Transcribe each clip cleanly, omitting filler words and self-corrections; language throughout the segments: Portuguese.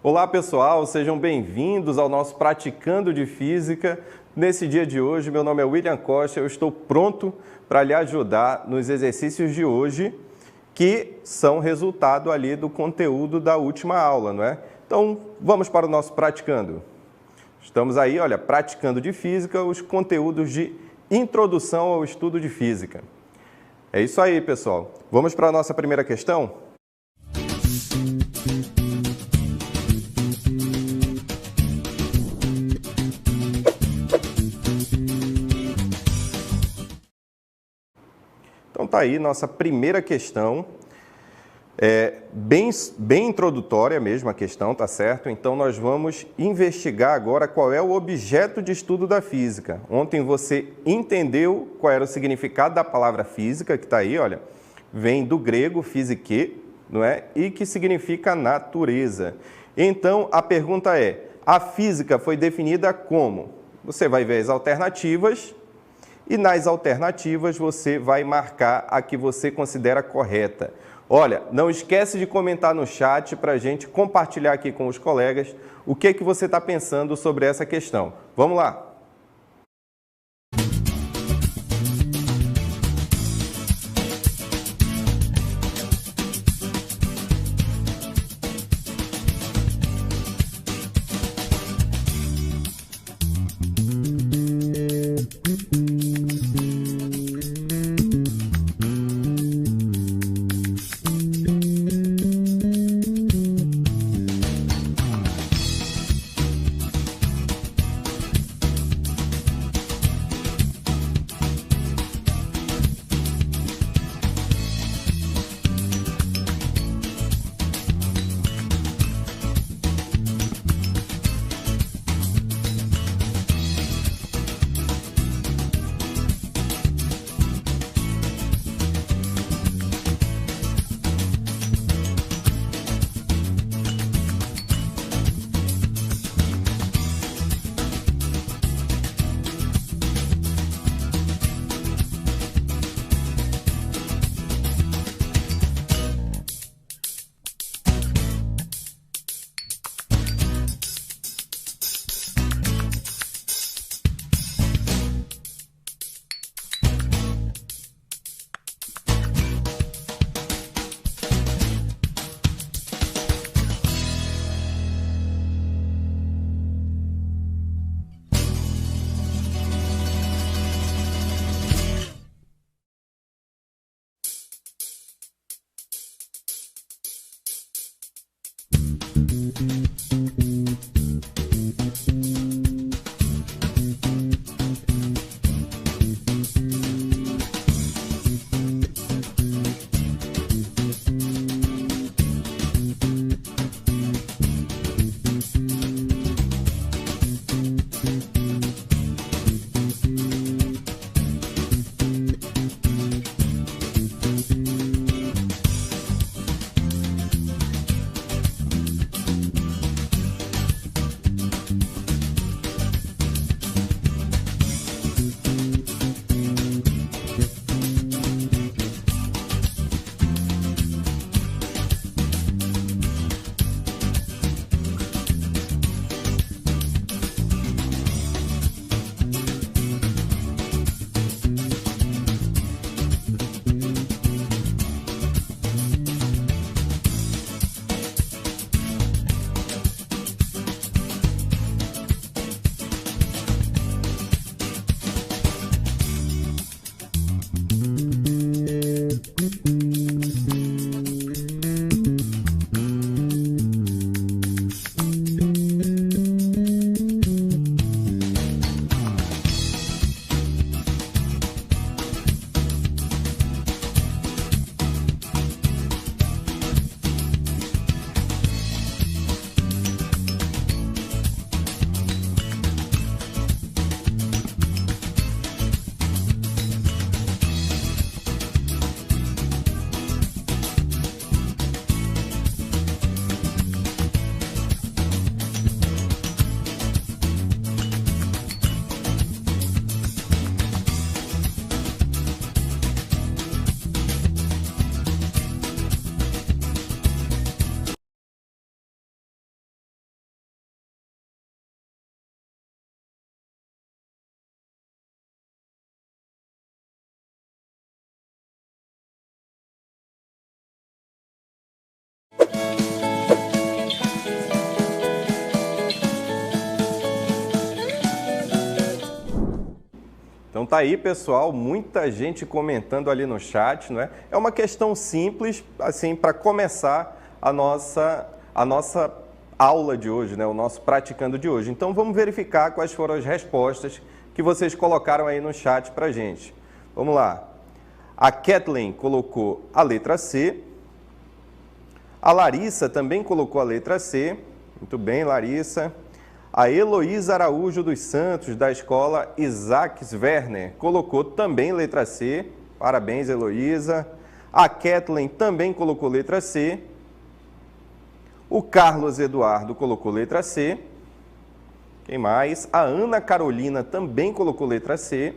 Olá pessoal, sejam bem-vindos ao nosso Praticando de Física. Nesse dia de hoje, meu nome é William Costa, eu estou pronto para lhe ajudar nos exercícios de hoje, que são resultado ali do conteúdo da última aula, não é? Então, vamos para o nosso Praticando. Estamos aí, olha, praticando de Física, os conteúdos de Introdução ao Estudo de Física. É isso aí, pessoal. Vamos para a nossa primeira questão? Então tá aí nossa primeira questão, bem introdutória mesmo a questão, tá certo? Então nós vamos investigar agora qual é o objeto de estudo da física. Ontem você entendeu qual era o significado da palavra física, que tá aí, olha, vem do grego physike, não é? E que significa natureza. Então a pergunta é, a física foi definida como? Você vai ver as alternativas. E nas alternativas você vai marcar a que você considera correta. Olha, não esquece de comentar no chat para a gente compartilhar aqui com os colegas o que você está pensando sobre essa questão. Vamos lá! Então tá aí, pessoal, muita gente comentando ali no chat, não é? É uma questão simples, assim, para começar a nossa aula de hoje, né? O nosso praticando de hoje. Então vamos verificar quais foram as respostas que vocês colocaram aí no chat pra gente. Vamos lá. A Kathleen colocou a letra C. A Larissa também colocou a letra C. Muito bem, Larissa. A Heloísa Araújo dos Santos, da escola Isaacs Werner, colocou também letra C. Parabéns, Heloísa. A Kathleen também colocou letra C. O Carlos Eduardo colocou letra C. Quem mais? A Ana Carolina também colocou letra C.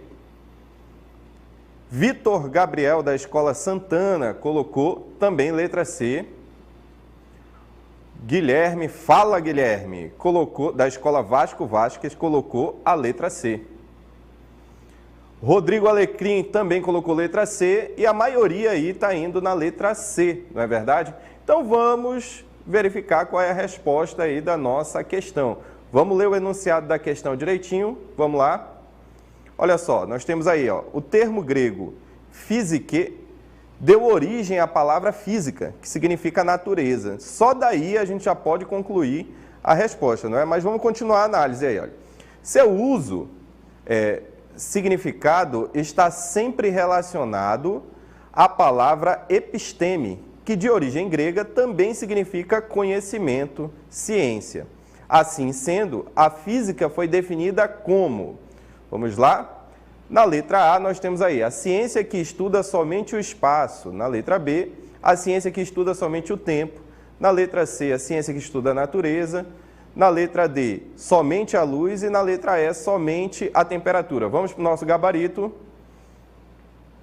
Vitor Gabriel, da escola Santana, colocou também letra C. Guilherme, fala Guilherme, colocou, da escola Vasco Vasquez, colocou a letra C. Rodrigo Alecrim também colocou letra C e a maioria aí está indo na letra C, não é verdade? Então vamos verificar qual é a resposta aí da nossa questão. Vamos ler o enunciado da questão direitinho, vamos lá. Olha só, nós temos aí, ó, o termo grego physique deu origem à palavra física, que significa natureza. Só daí a gente já pode concluir a resposta, não é? Mas vamos continuar a análise aí, olha. Seu uso, significado, está sempre relacionado à palavra episteme, que de origem grega também significa conhecimento, ciência. Assim sendo, a física foi definida como, vamos lá? Na letra A, nós temos aí a ciência que estuda somente o espaço. Na letra B, a ciência que estuda somente o tempo. Na letra C, a ciência que estuda a natureza. Na letra D, somente a luz. E na letra E, somente a temperatura. Vamos para o nosso gabarito.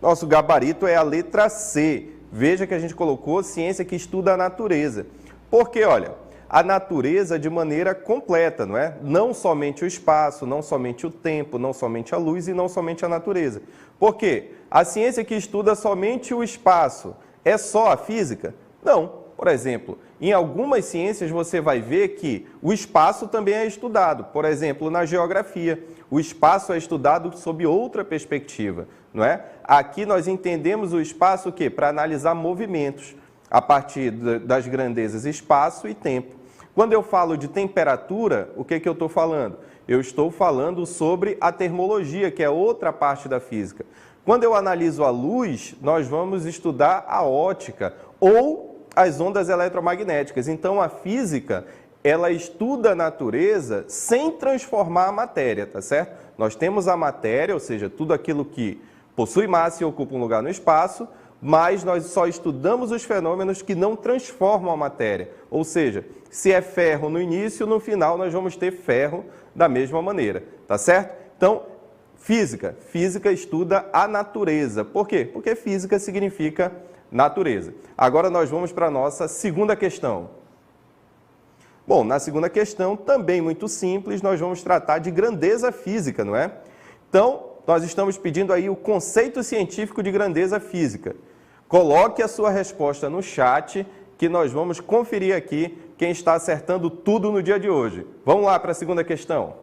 Nosso gabarito é a letra C. Veja que a gente colocou ciência que estuda a natureza. Porque, olha, a natureza de maneira completa, não é? Não somente o espaço, não somente o tempo, não somente a luz e não somente a natureza. Por quê? A ciência que estuda somente o espaço é só a física? Não. Por exemplo, em algumas ciências você vai ver que o espaço também é estudado. Por exemplo, na geografia, o espaço é estudado sob outra perspectiva, não é? Aqui nós entendemos o espaço o quê? Para analisar movimentos a partir das grandezas espaço e tempo. Quando eu falo de temperatura, o que eu estou falando? Eu estou falando sobre a termologia, que é outra parte da física. Quando eu analiso a luz, nós vamos estudar a ótica ou as ondas eletromagnéticas. Então, a física, ela estuda a natureza sem transformar a matéria, tá certo? Nós temos a matéria, ou seja, tudo aquilo que possui massa e ocupa um lugar no espaço, mas nós só estudamos os fenômenos que não transformam a matéria. Ou seja, se é ferro no início, no final nós vamos ter ferro da mesma maneira, tá certo? Então, física estuda a natureza. Por quê? Porque física significa natureza. Agora nós vamos para a nossa segunda questão. Bom, na segunda questão, também muito simples, nós vamos tratar de grandeza física, não é? Então, nós estamos pedindo aí o conceito científico de grandeza física. Coloque a sua resposta no chat, que nós vamos conferir aqui quem está acertando tudo no dia de hoje. Vamos lá para a segunda questão.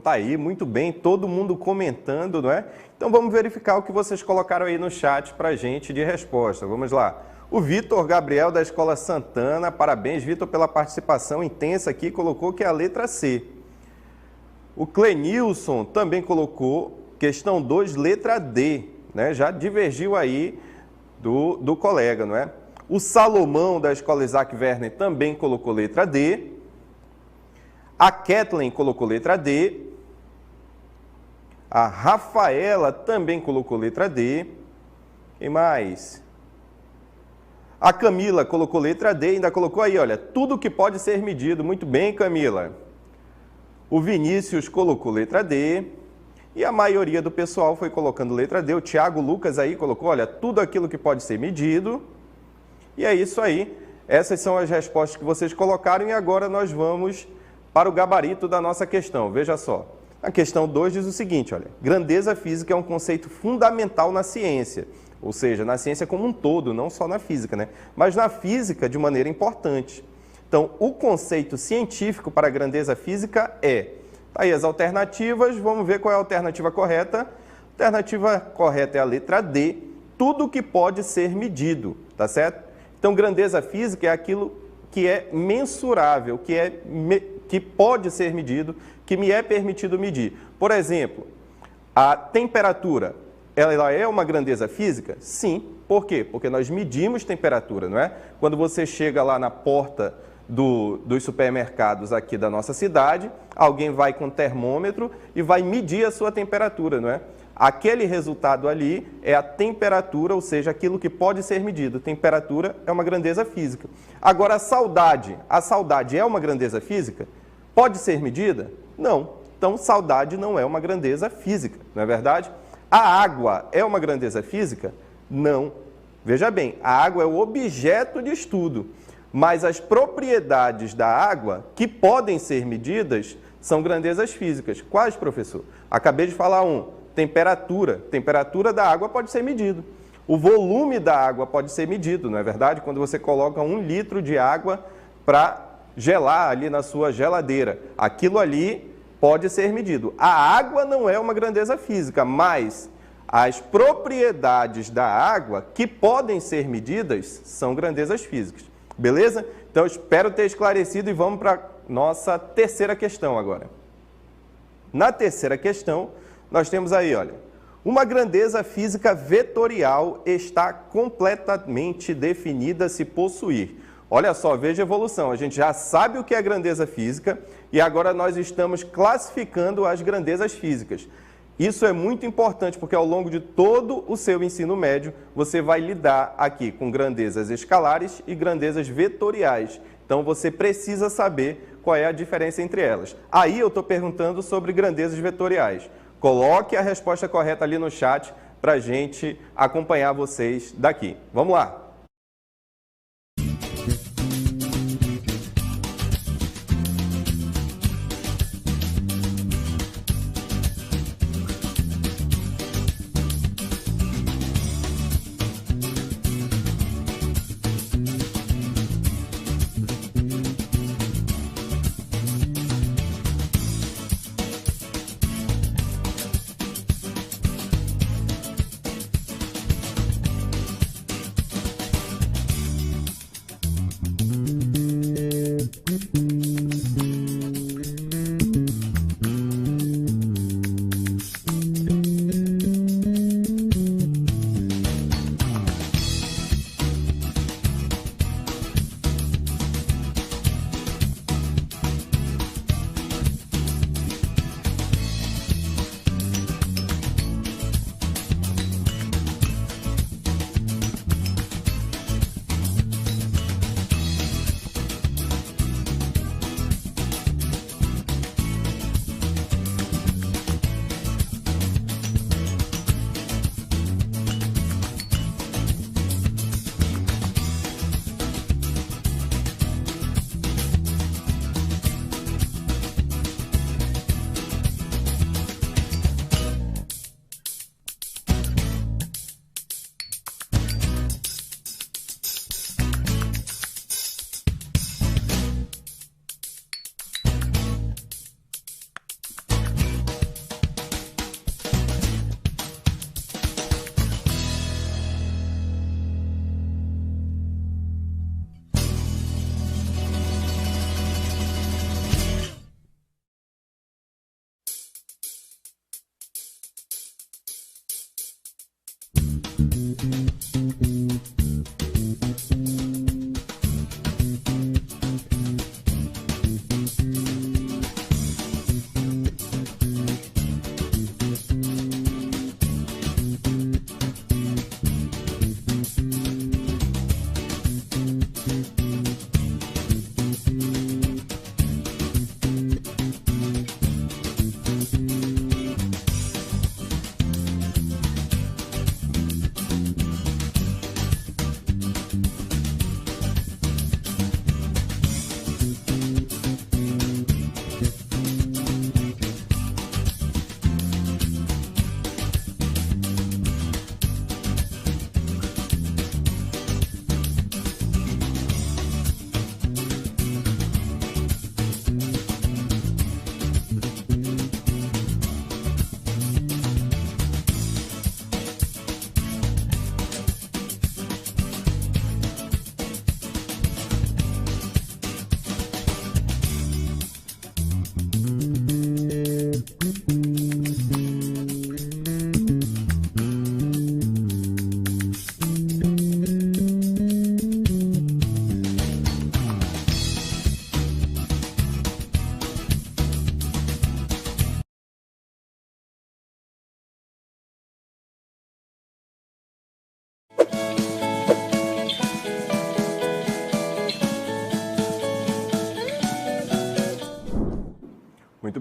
tá aí, muito bem, todo mundo comentando, não é? Então vamos verificar o que vocês colocaram aí no chat para a gente de resposta. Vamos lá. O Vitor Gabriel da Escola Santana, parabéns, Vitor, pela participação intensa aqui, colocou que é a letra C. O Clenilson também colocou questão 2, letra D, né? Já divergiu aí do colega, não é? O Salomão da Escola Isaac Werner também colocou letra D. A Kathleen colocou letra D. A Rafaela também colocou letra D. Quem mais? A Camila colocou letra D e ainda colocou aí, olha, tudo que pode ser medido. Muito bem, Camila. O Vinícius colocou letra D. E a maioria do pessoal foi colocando letra D. O Thiago Lucas aí colocou, olha, tudo aquilo que pode ser medido. E é isso aí. Essas são as respostas que vocês colocaram e agora nós vamos para o gabarito da nossa questão. Veja só. A questão 2 diz o seguinte, olha, grandeza física é um conceito fundamental na ciência, ou seja, na ciência como um todo, não só na física, né? Mas na física de maneira importante. Então, o conceito científico para a grandeza física é... Tá aí as alternativas, vamos ver qual é a alternativa correta. A alternativa correta é a letra D, tudo que pode ser medido, tá certo? Então, grandeza física é aquilo que é mensurável, que pode ser medido, que me é permitido medir. Por exemplo, a temperatura, ela é uma grandeza física? Sim. Por quê? Porque nós medimos temperatura, não é? Quando você chega lá na porta dos supermercados aqui da nossa cidade, alguém vai com termômetro e vai medir a sua temperatura, não é? Aquele resultado ali é a temperatura, ou seja, aquilo que pode ser medido. Temperatura é uma grandeza física. Agora, a saudade é uma grandeza física? Pode ser medida? Não. Então, saudade não é uma grandeza física, não é verdade? A água é uma grandeza física? Não. Veja bem, a água é o objeto de estudo, mas as propriedades da água que podem ser medidas são grandezas físicas. Quais, professor? Acabei de falar temperatura. Temperatura da água pode ser medido. O volume da água pode ser medido, não é verdade? Quando você coloca 1 litro de água para gelar ali na sua geladeira, aquilo ali pode ser medido. A água não é uma grandeza física, mas as propriedades da água que podem ser medidas são grandezas físicas. Beleza? Então, espero ter esclarecido e vamos para a nossa terceira questão agora. Na terceira questão, nós temos aí, olha, uma grandeza física vetorial está completamente definida se possuir. Olha só, veja a evolução. A gente já sabe o que é grandeza física e agora nós estamos classificando as grandezas físicas. Isso é muito importante porque ao longo de todo o seu ensino médio, você vai lidar aqui com grandezas escalares e grandezas vetoriais. Então, você precisa saber qual é a diferença entre elas. Aí eu estou perguntando sobre grandezas vetoriais. Coloque a resposta correta ali no chat para a gente acompanhar vocês daqui. Vamos lá!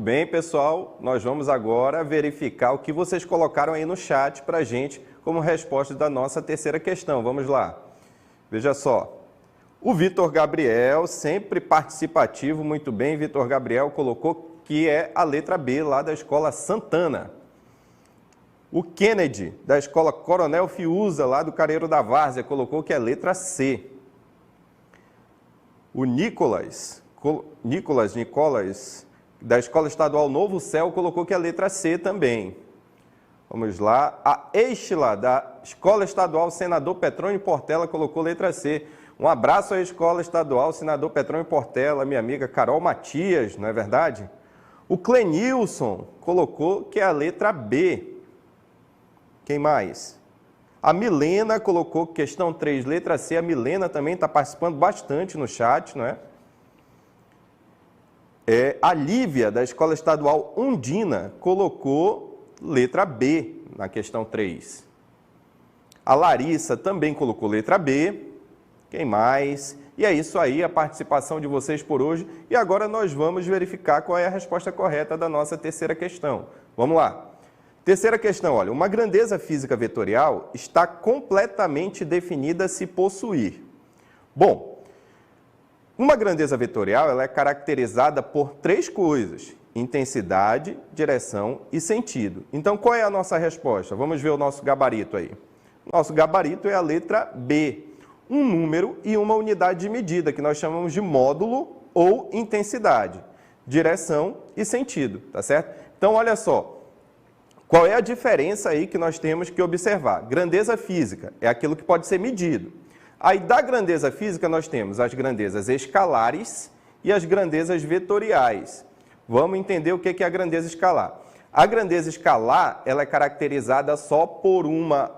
bem, pessoal. Nós vamos agora verificar o que vocês colocaram aí no chat para a gente como resposta da nossa terceira questão. Vamos lá. Veja só. O Vitor Gabriel, sempre participativo, muito bem. Vitor Gabriel colocou que é a letra B, lá da Escola Santana. O Kennedy, da Escola Coronel Fiuza, lá do Careiro da Várzea, colocou que é a letra C. O Nicolas, da Escola Estadual Novo Céu, colocou que é a letra C também. Vamos lá. A Eixla, da Escola Estadual Senador Petrônio Portela, colocou letra C. Um abraço à Escola Estadual Senador Petrônio Portela, minha amiga Carol Matias, não é verdade? O Clenilson colocou que é a letra B. Quem mais? A Milena colocou questão 3, letra C. A Milena também está participando bastante no chat, não é? A Lívia, da Escola Estadual Undina, colocou letra B na questão 3. A Larissa também colocou letra B. Quem mais? E é isso aí, a participação de vocês por hoje. E agora nós vamos verificar qual é a resposta correta da nossa terceira questão. Vamos lá. Terceira questão, olha, uma grandeza física vetorial está completamente definida se possuir. Bom, uma grandeza vetorial ela é caracterizada por 3 coisas: intensidade, direção e sentido. Então, qual é a nossa resposta? Vamos ver o nosso gabarito aí. Nosso gabarito é a letra B, um número e uma unidade de medida, que nós chamamos de módulo ou intensidade, direção e sentido, tá certo? Então, olha só. Qual é a diferença aí que nós temos que observar? Grandeza física é aquilo que pode ser medido. Aí da grandeza física nós temos as grandezas escalares e as grandezas vetoriais. Vamos entender o que é a grandeza escalar. A grandeza escalar ela é caracterizada só por uma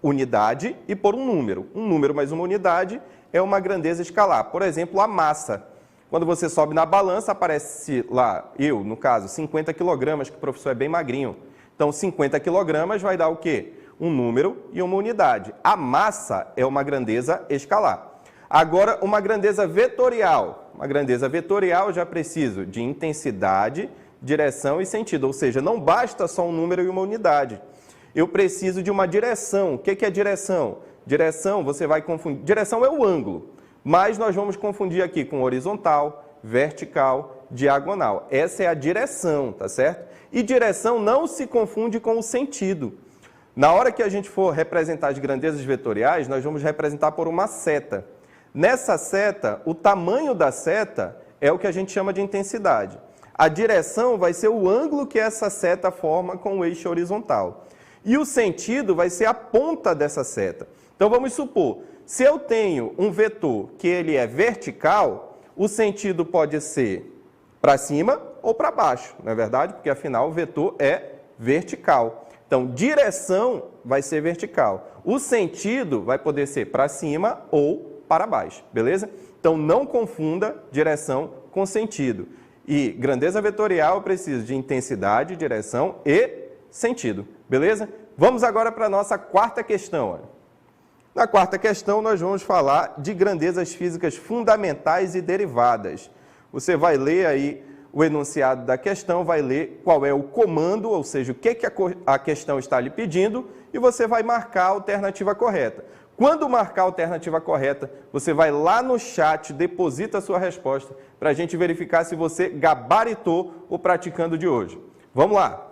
unidade e por um número. Um número mais uma unidade é uma grandeza escalar. Por exemplo, a massa. Quando você sobe na balança, aparece lá, no caso, 50 quilogramas, que o professor é bem magrinho. Então, 50 quilogramas vai dar o quê? Um número e uma unidade. A massa é uma grandeza escalar. Agora, uma grandeza vetorial. Uma grandeza vetorial eu já preciso de intensidade, direção e sentido. Ou seja, não basta só um número e uma unidade. Eu preciso de uma direção. O que é direção? Direção, você vai confundir. Direção é o ângulo. Mas nós vamos confundir aqui com horizontal, vertical, diagonal. Essa é a direção, tá certo? E direção não se confunde com o sentido. Na hora que a gente for representar as grandezas vetoriais, nós vamos representar por uma seta. Nessa seta, o tamanho da seta é o que a gente chama de intensidade. A direção vai ser o ângulo que essa seta forma com o eixo horizontal. E o sentido vai ser a ponta dessa seta. Então vamos supor, se eu tenho um vetor que ele é vertical, o sentido pode ser para cima ou para baixo, não é verdade? Porque afinal o vetor é vertical. Então, direção vai ser vertical. O sentido vai poder ser para cima ou para baixo, beleza? Então, não confunda direção com sentido. E grandeza vetorial eu preciso de intensidade, direção e sentido, beleza? Vamos agora para a nossa quarta questão. Olha. Na quarta questão, nós vamos falar de grandezas físicas fundamentais e derivadas. Você vai ler aí o enunciado da questão, vai ler qual é o comando, ou seja, o que a questão está lhe pedindo, e você vai marcar a alternativa correta. Quando marcar a alternativa correta, você vai lá no chat, deposita a sua resposta, para a gente verificar se você gabaritou o praticando de hoje. Vamos lá!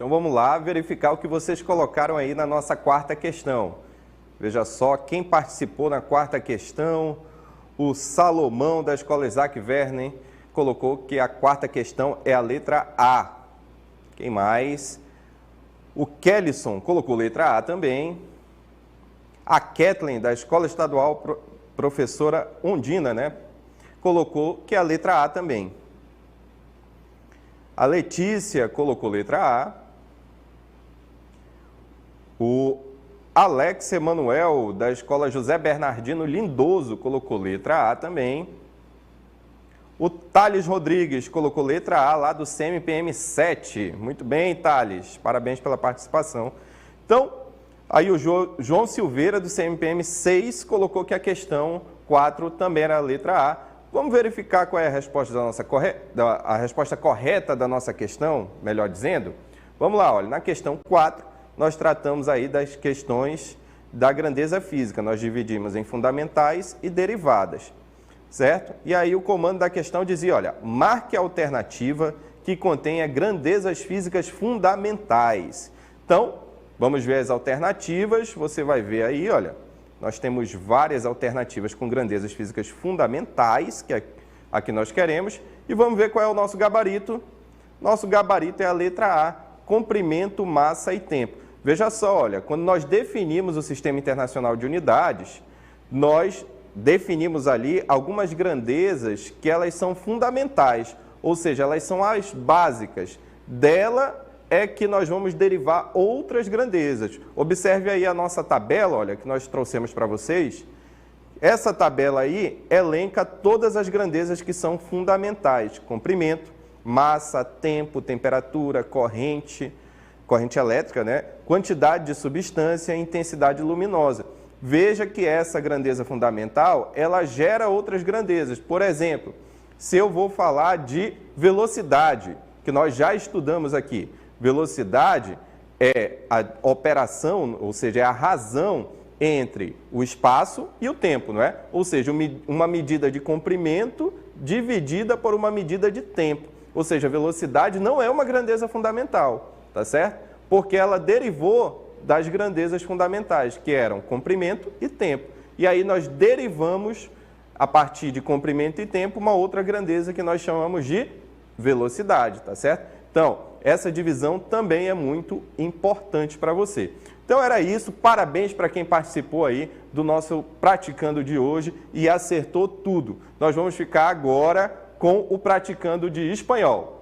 Então vamos lá verificar o que vocês colocaram aí na nossa quarta questão. Veja só quem participou na quarta questão. O Salomão da Escola Isaac Werner colocou que a quarta questão é a letra A. Quem mais? O Kellyson colocou letra A também. A Kathleen da Escola Estadual Professora Ondina, né? Colocou que é a letra A também. A Letícia colocou letra A. O Alex Emanuel, da Escola José Bernardino Lindoso, colocou letra A também. O Thales Rodrigues colocou letra A lá do CMPM 7. Muito bem, Thales. Parabéns pela participação. Então, aí o João Silveira, do CMPM 6, colocou que a questão 4 também era a letra A. Vamos verificar qual é a resposta a resposta correta da nossa questão, melhor dizendo. Vamos lá, olha, na questão 4, nós tratamos aí das questões da grandeza física. Nós dividimos em fundamentais e derivadas, certo? E aí o comando da questão dizia, olha, marque a alternativa que contenha grandezas físicas fundamentais. Então, vamos ver as alternativas. Você vai ver aí, olha, nós temos várias alternativas com grandezas físicas fundamentais, que é a que nós queremos, e vamos ver qual é o nosso gabarito. Nosso gabarito é a letra A, comprimento, massa e tempo. Veja só, olha, quando nós definimos o Sistema Internacional de Unidades, nós definimos ali algumas grandezas que elas são fundamentais, ou seja, elas são as básicas. Dela é que nós vamos derivar outras grandezas. Observe aí a nossa tabela, olha, que nós trouxemos para vocês. Essa tabela aí elenca todas as grandezas que são fundamentais: comprimento, massa, tempo, temperatura, corrente elétrica, né? Quantidade de substância e intensidade luminosa. Veja que essa grandeza fundamental, ela gera outras grandezas. Por exemplo, se eu vou falar de velocidade, que nós já estudamos aqui. Velocidade é a operação, ou seja, é a razão entre o espaço e o tempo, não é? Ou seja, uma medida de comprimento dividida por uma medida de tempo. Ou seja, a velocidade não é uma grandeza fundamental, tá certo? Porque ela derivou das grandezas fundamentais, que eram comprimento e tempo. E aí nós derivamos, a partir de comprimento e tempo, uma outra grandeza que nós chamamos de velocidade, tá certo? Então, essa divisão também é muito importante para você. Então era isso, parabéns para quem participou aí do nosso praticando de hoje e acertou tudo. Nós vamos ficar agora com o praticando de espanhol.